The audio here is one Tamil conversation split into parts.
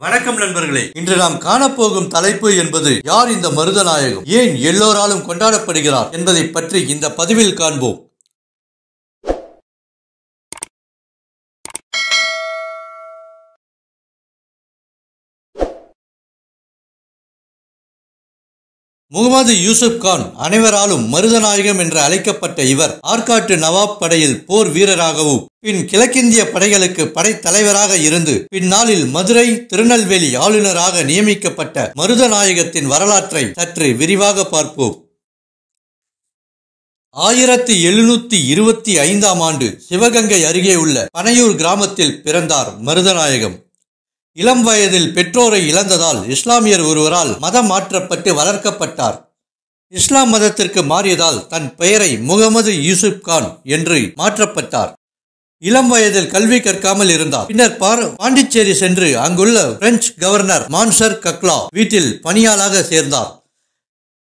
வணக்கம் நண்பர்களே, இன்று நாம் காணப்போகும் தலைப்பு என்பது யார் இந்த மருதநாயகம், ஏன் எல்லோராலும் கொண்டாடப்படுகிறார் என்பதை பற்றி இந்த பதிவில் காண்போம். முகமது யூசுப் கான் அனைவராலும் மருதநாயகம் என்று அழைக்கப்பட்ட இவர் ஆற்காட்டு நவாப் படையில் போர் வீரராகவும் பின் கிழக்கிந்திய படைகளுக்கு படைத்தலைவராக இருந்து பின்னாளில் மதுரை திருநெல்வேலி ஆளுநராக நியமிக்கப்பட்ட மருதநாயகத்தின் வரலாற்றை சற்று விரிவாக பார்ப்போம். 1725 ஆண்டு சிவகங்கை அருகே உள்ள பனையூர் கிராமத்தில் பிறந்தார் மருதநாயகம். இளம் வயதில் பெற்றோரை இழந்ததால் இஸ்லாமியர் ஒருவரால் மதம் மாற்றப்பட்டு வளர்க்கப்பட்டார். இஸ்லாம் மதத்திற்கு மாறியதால் தன் பெயரை முகமது யூசுப் கான் என்று மாற்றப்பட்டார். இளம் வயதில் கல்வி கற்காமல் இருந்தார். பின்னர் பாண்டிச்சேரி சென்று அங்குள்ள பிரெஞ்சு கவர்னர் மான்சர் கக்லா வீட்டில் பணியாளாக சேர்ந்தார்.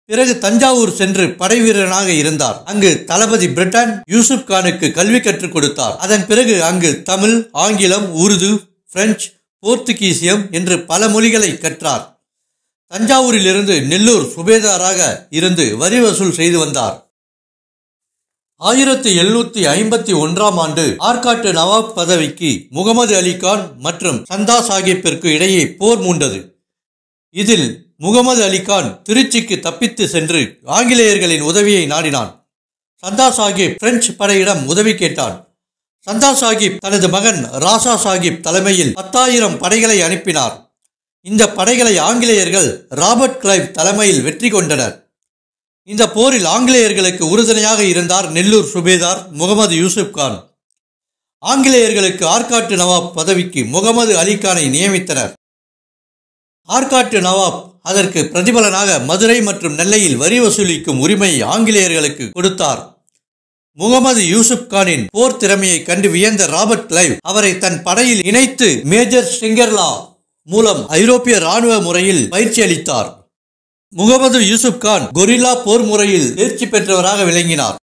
பிறகு தஞ்சாவூர் சென்று படை வீரனாக இருந்தார். அங்கு தளபதி பிரிட்டன் யூசுப் கானுக்கு கல்வி கற்றுக் கொடுத்தார். அதன் பிறகு அங்கு தமிழ், ஆங்கிலம், உருது, பிரெஞ்சு, போர்த்துகீசியம் என்று பல மொழிகளை கற்றார். தஞ்சாவூரில் இருந்து நெல்லூர் சுபேதாராக இருந்து வரி வசூல் செய்து வந்தார். 1751 ஆண்டு ஆற்காட்டு நவாப் பதவிக்கு முகமது அலி கான் மற்றும் சந்தா சாஹிப்பிற்கு இடையே போர் மூண்டது. இதில் முகமது அலி கான் திருச்சிக்கு தப்பித்து சென்று ஆங்கிலேயர்களின் உதவியை நாடினான். சந்தா சாஹிப் பிரெஞ்சு படையிடம் உதவி கேட்டான். சந்தா சாஹிப் தனது மகன் ராசா சாஹிப் தலைமையில் 10,000 படைகளை அனுப்பினார். இந்த படைகளை ஆங்கிலேயர்கள் ராபர்ட் கிளைவ் தலைமையில் வெற்றி கொண்டனர். இந்த போரில் ஆங்கிலேயர்களுக்கு உறுதுணையாக இருந்தார் நெல்லூர் சுபேதார் முகமது யூசுப் கான். ஆங்கிலேயர்களுக்கு ஆற்காட்டு நவாப் பதவிக்கு முகமது அலி கானை நியமித்தனர். ஆற்காட்டு நவாப் அதற்கு பிரதிபலனாக மதுரை மற்றும் நெல்லையில் வரி வசூலிக்கும் உரிமையை ஆங்கிலேயர்களுக்கு கொடுத்தார். முகமது யூசுப் கானின் போர் திறமையை கண்டு வியந்த ராபர்ட் கிளைவ் அவரை தன் படையில் இணைத்து மேஜர் ஸ்டிங்கர்லா மூலம் ஐரோப்பிய ராணுவ முறையில் பயிற்சி அளித்தார். முகமது யூசுப் கான் கொரில்லா போர் முறையில் தேர்ச்சி பெற்றவராக விளங்கினார்.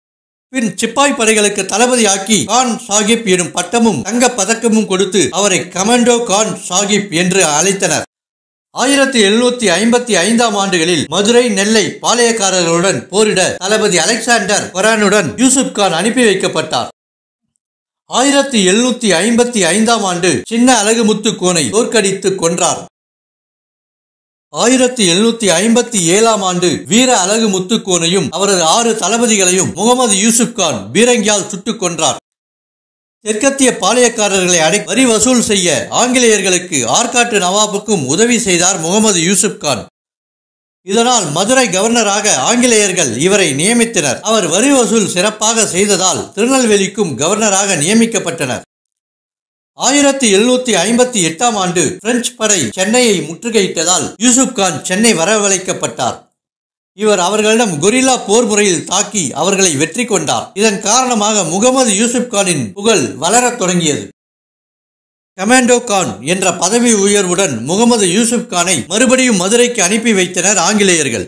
பின் சிப்பாய் படைகளுக்கு தளபதியாக்கி கான் சாஹிப் எனும் பட்டமும் தங்க பதக்கமும் கொடுத்து அவரை கமாண்டோ கான் சாஹிப் என்று அழைத்தனர். 1755 ஆண்டுகளில் மதுரை, நெல்லை பாளையக்காரர்களுடன் போரிட தளபதி அலெக்சாண்டர் கொரானுடன் யூசுப் கான் அனுப்பி வைக்கப்பட்டார். 1755 ஆண்டு சின்ன அழகுமுத்து கோனை தோற்கடித்து கொன்றார். 1757 ஆண்டு வீர அழகுமுத்து கோனையும் அவரது 6 தளபதிகளையும் முகமது யூசுப் கான் பீரங்கியால் சுட்டுக் கொன்றார். தெற்கத்திய பாளையக்காரர்களை வரி வசூல் செய்ய ஆங்கிலேயர்களுக்கு ஆற்காட்டு நவாபுக்கும் உதவி செய்தார் முகமது யூசுப் கான். இதனால் மதுரை கவர்னராக ஆங்கிலேயர்கள் இவரை நியமித்தனர். அவர் வரி வசூல் சிறப்பாக செய்ததால் திருநெல்வேலிக்கும் கவர்னராக நியமிக்கப்பட்டனர். 1758 ஆண்டு பிரெஞ்சு படை சென்னையை முற்றுகையிட்டதால் யூசுப் கான் சென்னை வரவழைக்கப்பட்டார். இவர் அவர்களிடம் கொரில்லா போர் முறையில் தாக்கி அவர்களை வெற்றி கொண்டார். இதன் காரணமாக முகமது யூசுப் கானின் புகழ் வளரத் தொடங்கியது. கமாண்டோ கான் என்ற பதவி உயர்வுடன் முகமது யூசுப் கானை மறுபடியும் மதுரைக்கு அனுப்பி வைத்தனர் ஆங்கிலேயர்கள்.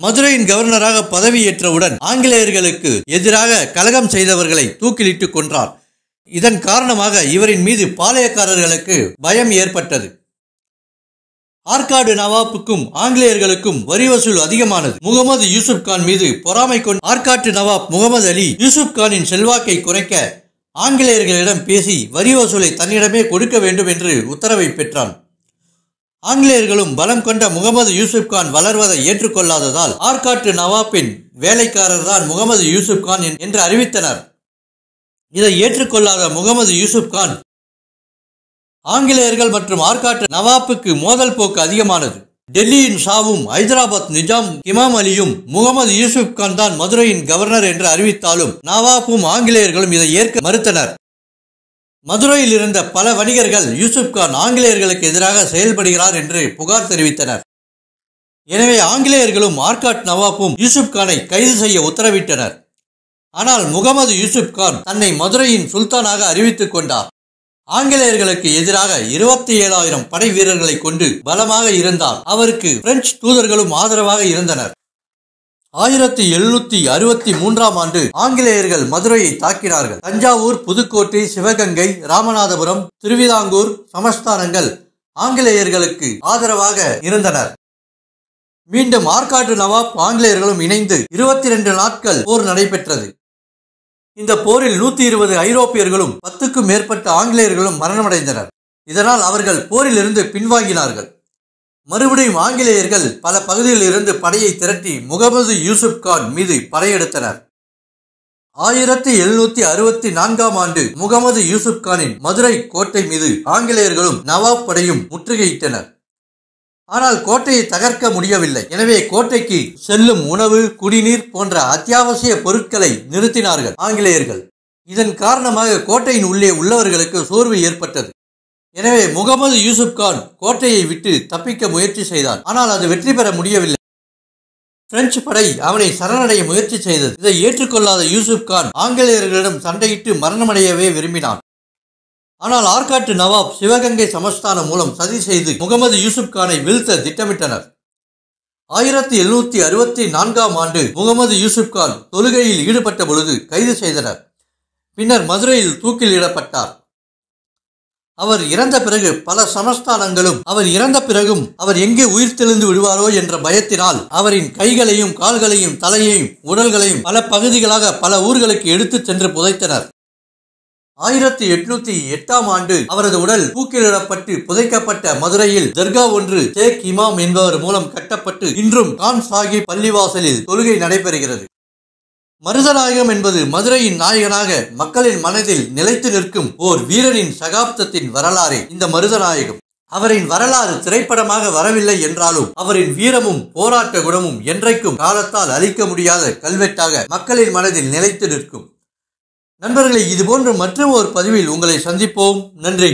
மதுரையின் கவர்னராக பதவியேற்றவுடன் ஆங்கிலேயர்களுக்கு எதிராக கலகம் செய்தவர்களை தூக்கிலிட்டு கொன்றார். இதன் காரணமாக இவரின் மீது பாளையக்காரர்களுக்கு பயம் ஏற்பட்டது. ஆற்காடு நவாப்புக்கும் ஆங்கிலேயர்களுக்கும் வரி வசூல் அதிகமானது. முகமது யூசுப் கான் மீது பொறாமை கொண்ட ஆற்காட்டு நவாப் முகமது அலி யூசுப் கானின் செல்வாக்கை குறைக்க ஆங்கிலேயர்களிடம் பேசி வரி வசூலை தன்னிடமே கொடுக்க வேண்டும் என்று உத்தரவை பெற்றான். ஆங்கிலேயர்களும் பலம் கொண்ட முகமது யூசுப் கான் வளர்வதை ஏற்றுக்கொள்ளாததால் ஆற்காட்டு நவாப்பின் வேலைக்காரர் தான் முகமது யூசுப் கான் என்று அறிவித்தனர். இதை ஏற்றுக்கொள்ளாத முகமது யூசுப் கான் ஆங்கிலேயர்கள் மற்றும் ஆற்காட்டு நவாப்புக்கு மோதல் போக்கு அதிகமானது. டெல்லியின் ஷாவும் ஐதராபாத் நிஜாம் இமாம் அலியும் முகமது யூசுப் கான் தான் மதுரையின் கவர்னர் என்று அறிவித்தாலும் நவாப்பும் ஆங்கிலேயர்களும் இதை ஏற்க மறுத்தனர். மதுரையில் இருந்த பல வணிகர்கள் யூசுப் கான் ஆங்கிலேயர்களுக்கு எதிராக செயல்படுகிறார் என்று புகார் தெரிவித்தனர். எனவே ஆங்கிலேயர்களும் ஆற்காட்டு நவாப்பும் யூசுப் கானை கைது செய்ய உத்தரவிட்டனர். ஆனால் முகமது யூசுப் கான் தன்னை மதுரையின் சுல்தானாக அறிவித்துக் கொண்டார். ஆங்கிலேயர்களுக்கு எதிராக 27,000 படை வீரர்களை கொண்டு பலமாக இருந்தார். அவருக்கு பிரெஞ்சு தூதர்களும் ஆதரவாக இருந்தனர். 1763 ஆண்டு ஆங்கிலேயர்கள் மதுரையை தாக்கினார்கள். தஞ்சாவூர், புதுக்கோட்டை, சிவகங்கை, ராமநாதபுரம், திருவிதாங்கூர் சமஸ்தானங்கள் ஆங்கிலேயர்களுக்கு ஆதரவாக இருந்தனர். மீண்டும் ஆற்காட்டு நவாப் ஆங்கிலேயர்களும் இணைந்து 22 நாட்கள் போர் நடைபெற்றது. இந்த போரில் 120 ஐரோப்பியர்களும் 10க்கும் மேற்பட்ட ஆங்கிலேயர்களும் மரணமடைந்தனர். இதனால் அவர்கள் போரிலிருந்து பின்வாங்கினார்கள். மறுபடியும் ஆங்கிலேயர்கள் பல பகுதிகளில் இருந்து படையை திரட்டி முகமது யூசுப் கான் மீது படையெடுத்தனர். 1764ஆம் ஆண்டு முகமது யூசுப் கானின் மதுரை கோட்டை மீது ஆங்கிலேயர்களும் நவாப் படையும் முற்றுகையிட்டனர். ஆனால் கோட்டையை தகர்க்க முடியவில்லை. எனவே கோட்டைக்கு செல்லும் உணவு, குடிநீர் போன்ற அத்தியாவசிய பொருட்களை நிறுத்தினார்கள் ஆங்கிலேயர்கள். இதன் காரணமாக கோட்டையின் உள்ளே உள்ளவர்களுக்கு சோர்வு ஏற்பட்டது. எனவே முகமது யூசுப் கான் கோட்டையை விட்டு தப்பிக்க முயற்சி செய்தான். ஆனால் அது வெற்றி பெற முடியவில்லை. பிரெஞ்சு படை அவனை சரணடைய முயற்சி செய்தது. இதை ஏற்றுக்கொள்ளாத யூசுப் கான் ஆங்கிலேயர்களிடம் சண்டையிட்டு மரணமடையவே விரும்பினான். ஆனால் ஆற்காட்டு நவாப் சிவகங்கை சமஸ்தானம் மூலம் சதி செய்து முகமது யூசுப் கானை வீழ்த்த திட்டமிட்டனர். 1764ஆம் ஆண்டு முகமது யூசுப் கான் தொழுகையில் ஈடுபட்ட பொழுது கைது செய்தனர். பின்னர் மதுரையில் தூக்கிலிடப்பட்டார். அவர் இறந்த பிறகு பல சமஸ்தானங்களும் அவர் எங்கே உயிர் தெளிந்து விடுவாரோ என்ற பயத்தினால் அவரின் கைகளையும் கால்களையும் தலையையும் உடல்களையும் பல பகுதிகளாக பல ஊர்களுக்கு எடுத்துச் சென்று புதைத்தனர். 1808ஆம் ஆண்டு அவரது உடல் தூக்கிலிடப்பட்டு புதைக்கப்பட்ட மதுரையில் தர்கா ஒன்று ஷேக் இமாம் என்பவர் மூலம் கட்டப்பட்டு இன்றும் கான் சாஹிப் பள்ளிவாசலில் தொழுகை நடைபெறுகிறது. மருதநாயகம் என்பது மதுரையின் நாயகனாக மக்களின் மனதில் நிலைத்து நிற்கும் ஓர் வீரரின் சகாப்தத்தின் வரலாறே இந்த மருதநாயகம். அவரின் வரலாறு திரைப்படமாக வரவில்லை என்றாலும் அவரின் வீரமும் போராட்ட குணமும் என்றைக்கும் காலத்தால் அழிக்க முடியாத கல்வெட்டாக மக்களின் மனதில் நிலைத்து நிற்கும். நண்பர்களே, இதுபோன்ற மற்றொரு பதிவில் உங்களை சந்திப்போம். நன்றி.